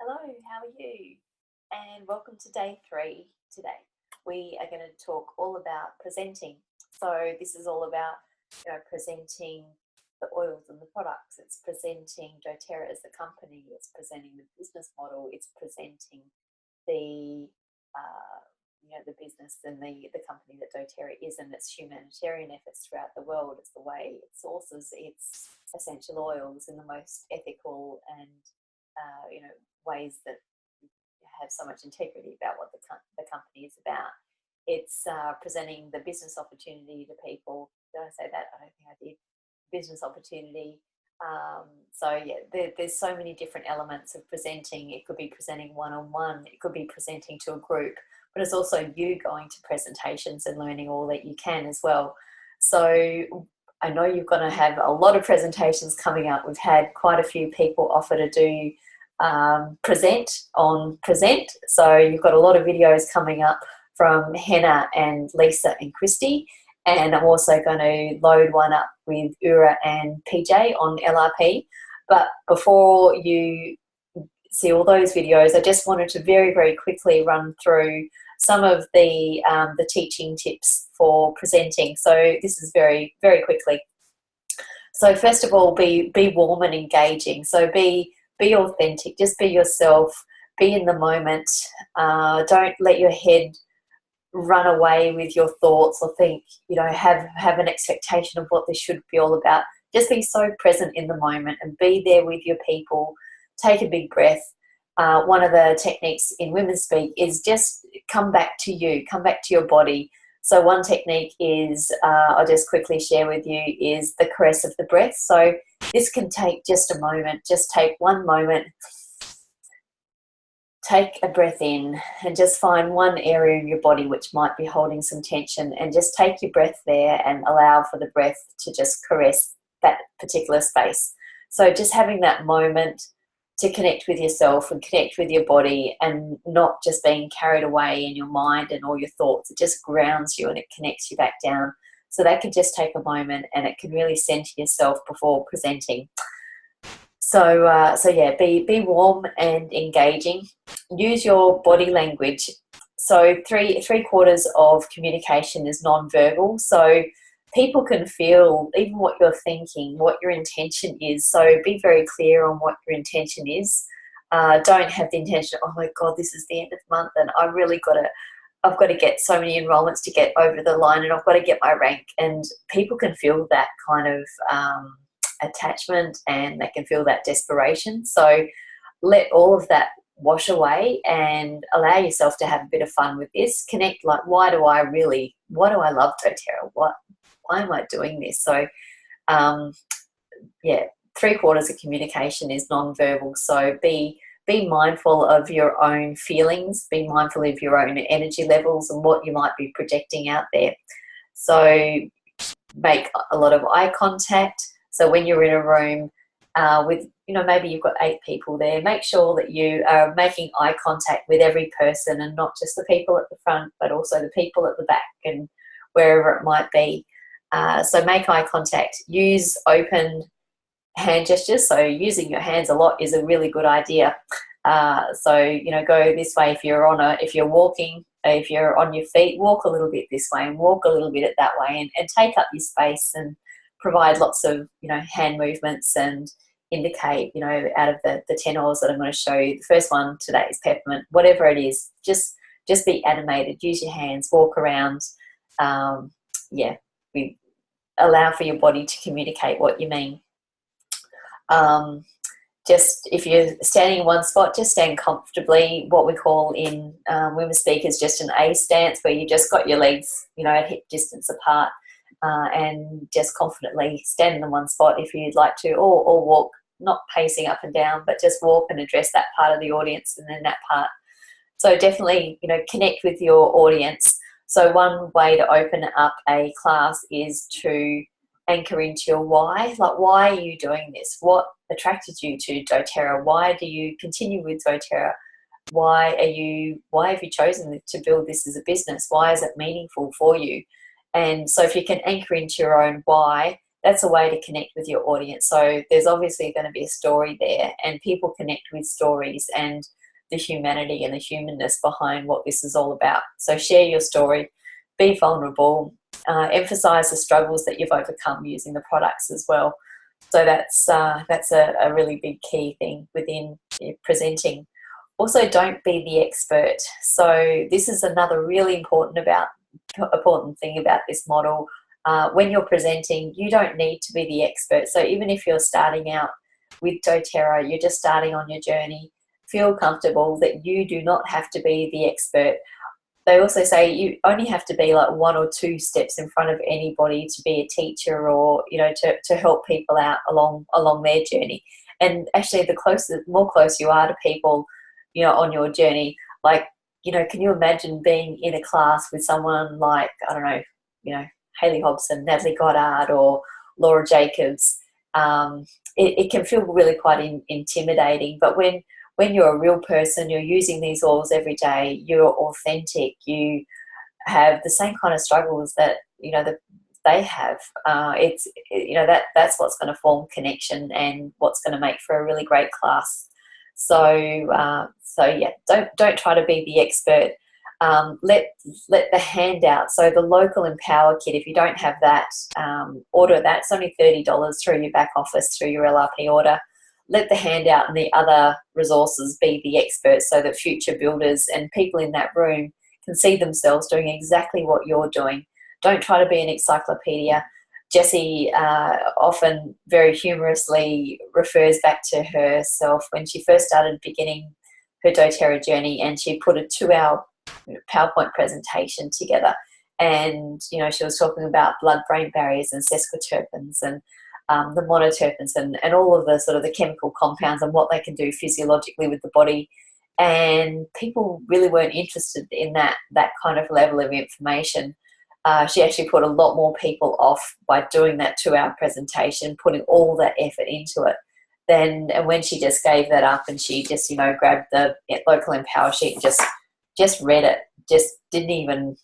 Hello, how are you? And welcome to day 3 today. We are going to talk all about presenting. So this is all about, presenting the oils and the products. It's presenting doTERRA as the company. It's presenting the business model. It's presenting the, the business and the company that doTERRA is, and its humanitarian efforts throughout the world. It's the way it sources its essential oils in the most ethical and ways that have so much integrity about what the company is about. It's presenting the business opportunity to people. Did I say that? I don't think I did. Business opportunity. There's so many different elements of presenting. It could be presenting one-on-one. It could be presenting to a group. But it's also you going to presentations and learning all that you can as well. So I know you're going to have a lot of presentations coming up. We've had quite a few people offer to do present. So you've got a lot of videos coming up from Henna and Lisa and Christy, and I'm also going to load one up with Ura and PJ on LRP. But before you see all those videos, I just wanted to very, very quickly run through some of the teaching tips for presenting. So this is very, very quickly. So first of all, be warm and engaging. So be authentic, just be yourself, be in the moment. Don't let your head run away with your thoughts or think, have an expectation of what this should be all about. Just be so present in the moment and be there with your people. Take a big breath. One of the techniques in Women's Speak is just come back to you, come back to your body. So one technique is, I'll just quickly share with you, is the caress of the breath. So this can take just a moment. Just take one moment. Take a breath in and just find one area in your body which might be holding some tension, and just take your breath there and allow for the breath to just caress that particular space. So just having that moment to connect with yourself and connect with your body, and not just being carried away in your mind and all your thoughts. It just grounds you and it connects you back down. So that can just take a moment, and it can really center yourself before presenting. So be warm and engaging. Use your body language. So three quarters of communication is non-verbal. So people can feel even what you're thinking, what your intention is. So be very clear on what your intention is. Don't have the intention, oh my God, this is the end of the month and I've got to get so many enrollments to get over the line, and I've got to get my rank. And people can feel that kind of attachment, and they can feel that desperation. So let all of that wash away and allow yourself to have a bit of fun with this. Connect, like, why do I love doTERRA? Why am I doing this? So three quarters of communication is non-verbal. So be mindful of your own feelings, be mindful of your own energy levels and what you might be projecting out there. So make a lot of eye contact. So when you're in a room with, maybe you've got 8 people there, make sure that you are making eye contact with every person, and not just the people at the front, but also the people at the back and wherever it might be. So make eye contact. Use open hand gestures. So using your hands a lot is a really good idea. Go this way if you're walking. If you're on your feet, walk a little bit this way and walk a little bit that way, and take up your space and provide lots of, hand movements and indicate, out of the 10 oils that I'm going to show you. The first one today is peppermint. Whatever it is, just be animated. Use your hands, walk around. We allow for your body to communicate what you mean. Just if you're standing in one spot, just stand comfortably. What we call in Women's Speak is just an A stance, where you just got your legs, at hip distance apart, and just confidently stand in one spot if you'd like to, or walk, not pacing up and down, but just walk and address that part of the audience and then that part. So definitely, connect with your audience. So one way to open up a class is to anchor into your why. Like, why are you doing this? What attracted you to doTERRA? Why do you continue with doTERRA? Why have you chosen to build this as a business? Why is it meaningful for you? And so if you can anchor into your own why, that's a way to connect with your audience. So there's obviously going to be a story there, and people connect with stories and the humanity and the humanness behind what this is all about. So share your story, be vulnerable, emphasize the struggles that you've overcome using the products as well. So that's a really big key thing within presenting. Also, don't be the expert. So this is another really important thing about this model. When you're presenting, you don't need to be the expert. So even if you're starting out with doTERRA, you're just starting on your journey, feel comfortable that you do not have to be the expert. They also say you only have to be like 1 or 2 steps in front of anybody to be a teacher, or to help people out along their journey. And actually, the more close you are to people, on your journey, like, can you imagine being in a class with someone like, I don't know, Hayley Hobson, Natalie Goddard, or Laura Jacobs? It can feel really quite intimidating. But when you're a real person, you're using these oils every day, you're authentic, you have the same kind of struggles that that they have. That's what's going to form connection and what's going to make for a really great class. So yeah, don't try to be the expert. Let the handout. So the local Empower kit, if you don't have that, order that. It's only $30 through your back office, through your LRP order. Let the handout and the other resources be the experts, so that future builders and people in that room can see themselves doing exactly what you're doing. Don't try to be an encyclopedia. Jessie often very humorously refers back to herself when she first started beginning her doTERRA journey, and she put a 2-hour PowerPoint presentation together. And, she was talking about blood-brain barriers and sesquiterpenes and the monoterpenes and all of the sort of the chemical compounds and what they can do physiologically with the body. And people really weren't interested in that kind of level of information. She actually put a lot more people off by doing that 2-hour presentation, putting all that effort into it. And when she just gave that up, and she just, grabbed the local Empower sheet and just read it, just didn't even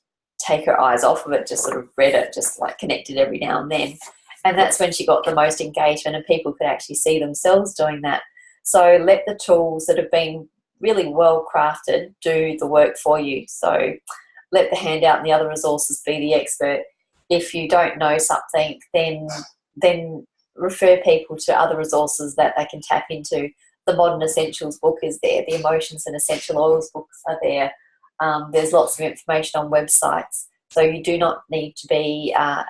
take her eyes off of it, just sort of read it, just like connected every now and then. And that's when she got the most engagement, and people could actually see themselves doing that. So let the tools that have been really well crafted do the work for you. So let the handout and the other resources be the expert. If you don't know something, then refer people to other resources that they can tap into. The Modern Essentials book is there. The Emotions and Essential Oils books are there. There's lots of information on websites. So you do not need to be an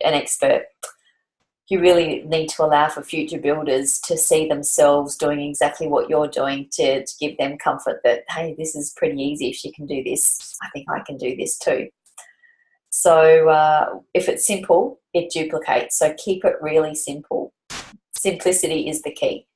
expert. You really need to allow for future builders to see themselves doing exactly what you're doing, to give them comfort that, hey, this is pretty easy. If she can do this, I think I can do this too. So if it's simple, it duplicates. So keep it really simple. Simplicity is the key.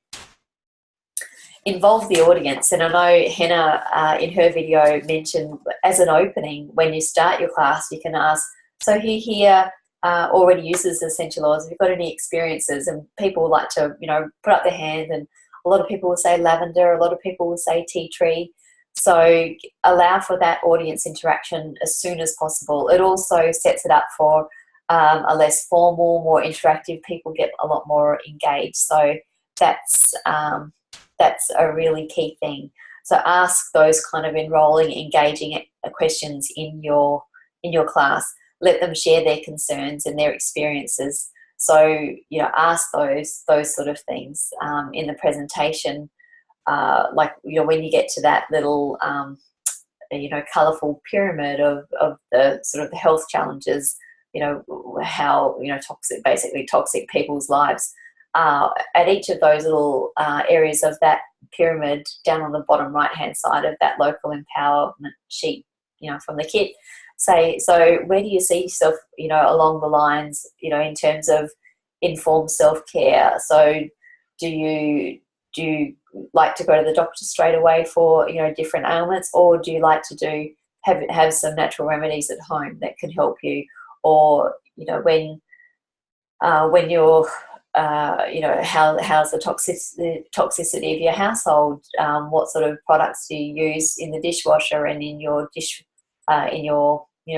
Involve the audience. And I know Henna in her video mentioned, as an opening, when you start your class, you can ask, so who here already uses essential oils? Have you got any experiences? And people like to, put up their hand, and a lot of people will say lavender, a lot of people will say tea tree. So allow for that audience interaction as soon as possible. It also sets it up for a less formal, more interactive. People get a lot more engaged. So that's a really key thing. So ask those kind of enrolling, engaging questions in your class. Let them share their concerns and their experiences. So, ask those sort of things in the presentation. Like, when you get to that little, colourful pyramid of the sort of the health challenges, how, toxic people's lives. At each of those little areas of that pyramid, down on the bottom right-hand side of that local empowerment sheet, from the kit, say, so where do you see yourself, along the lines, in terms of informed self-care? So do you like to go to the doctor straight away for, different ailments, or do you like to have some natural remedies at home that can help you? Or, when you're how's the toxicity of your household? What sort of products do you use in the dishwasher and in your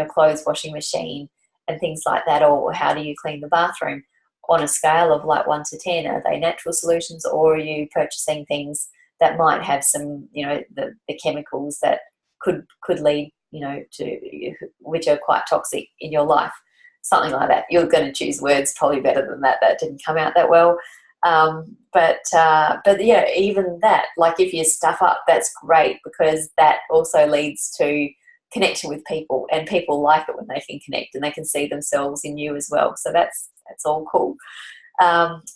clothes washing machine and things like that? Or how do you clean the bathroom? on a scale of like 1 to 10, are they natural solutions, or are you purchasing things that might have some, the chemicals that could lead, to, which are quite toxic in your life? Something like that. You're going to choose words probably better than that. That didn't come out that well. But yeah, even that, like if you stuff up, that's great, because that also leads to connection with people, and people like it when they can connect and they can see themselves in you as well. So that's all cool.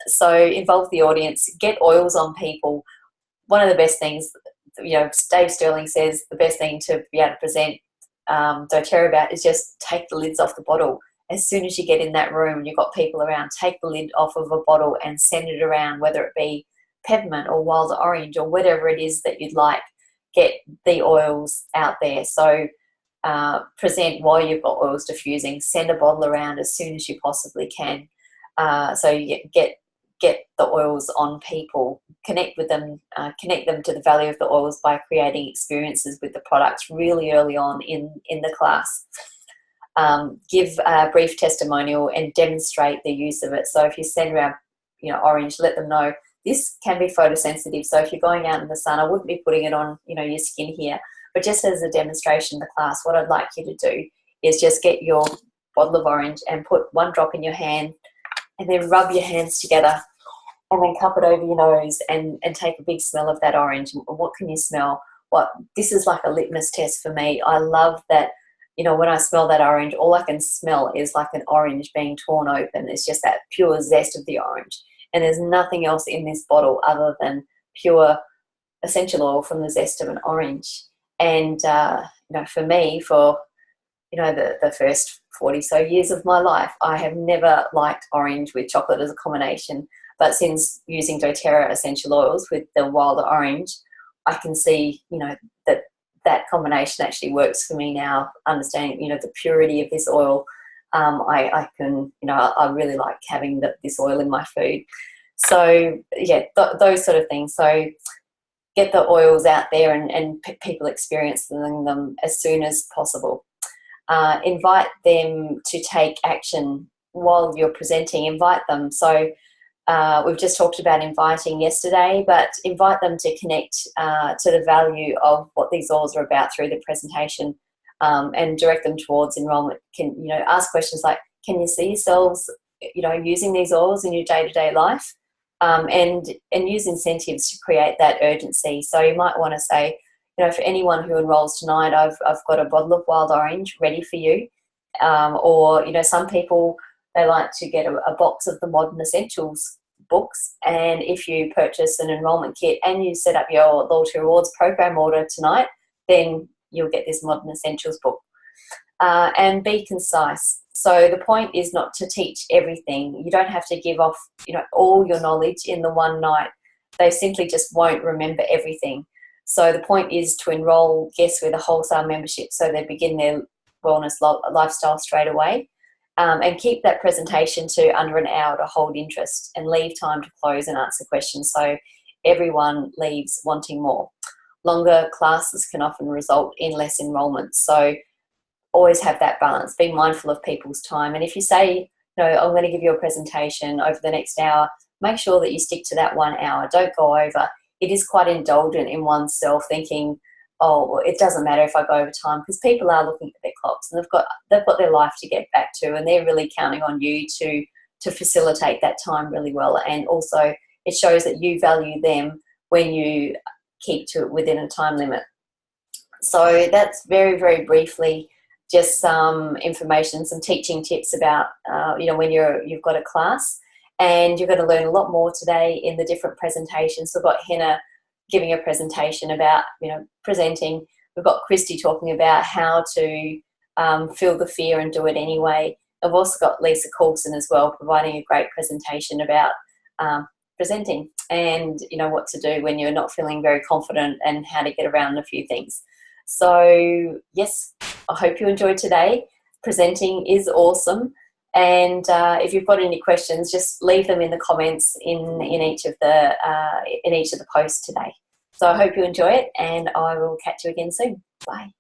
So involve the audience, get oils on people. One of the best things, Dave Sterling says the best thing to be able to present doTERRA about is just take the lids off the bottle. As soon as you get in that room and you've got people around, take the lid off of a bottle and send it around, whether it be peppermint or wild orange or whatever it is that you'd like. Get the oils out there. So present while you've got oils diffusing. Send a bottle around as soon as you possibly can. So you get the oils on people. Connect with them. Connect them to the value of the oils by creating experiences with the products really early on in the class. Give a brief testimonial and demonstrate the use of it. So if you send around, orange, let them know this can be photosensitive. So if you're going out in the sun, I wouldn't be putting it on, your skin here. But just as a demonstration in the class, what I'd like you to do is just get your bottle of orange and put one drop in your hand, and then rub your hands together, and then cup it over your nose and take a big smell of that orange. What can you smell? This is like a litmus test for me. I love that, when I smell that orange, all I can smell is like an orange being torn open. It's just that pure zest of the orange. And there's nothing else in this bottle other than pure essential oil from the zest of an orange. And, for me, for, the first 40 so years of my life, I have never liked orange with chocolate as a combination. But since using doTERRA essential oils with the wilder orange, I can see, that combination actually works for me now, understanding, the purity of this oil. I can, I really like having this oil in my food. So, yeah, those sort of things. So get the oils out there and people experiencing them as soon as possible. Invite them to take action while you're presenting. Invite them. So we've just talked about inviting yesterday, but invite them to connect to the value of what these oils are about through the presentation, and direct them towards enrollment. Ask questions like, can you see yourselves, using these oils in your day-to-day life? And use incentives to create that urgency. So you might want to say, for anyone who enrolls tonight, I've got a bottle of wild orange ready for you. Or, some people, they like to get a box of the Modern Essentials books. And if you purchase an enrollment kit and you set up your Loyalty Rewards program order tonight, then you'll get this Modern Essentials book. And be concise. So the point is not to teach everything. You don't have to give off, all your knowledge in the one night. They simply just won't remember everything. So the point is to enroll guests with a wholesale membership so they begin their wellness lifestyle straight away, and keep that presentation to under an hour to hold interest, and leave time to close and answer questions so everyone leaves wanting more. Longer classes can often result in less enrollment. So always have that balance. Be mindful of people's time. And if you say, I'm going to give you a presentation over the next hour, make sure that you stick to that 1 hour. Don't go over. It is quite indulgent in oneself thinking, oh, it doesn't matter if I go over time, because people are looking at their clocks and they've got their life to get back to, and they're really counting on you to facilitate that time really well. And also it shows that you value them when you keep to it within a time limit. So that's very, very briefly just some information, some teaching tips about, when you've got a class. And you're going to learn a lot more today in the different presentations. So we've got Henna giving a presentation about, presenting. We've got Christy talking about how to feel the fear and do it anyway. I've also got Lisa Coulson as well, providing a great presentation about presenting and, what to do when you're not feeling very confident and how to get around a few things. So, yes, I hope you enjoyed today. Presenting is awesome. And if you've got any questions, just leave them in the comments in each of the posts today. So I hope you enjoy it, and I will catch you again soon. Bye.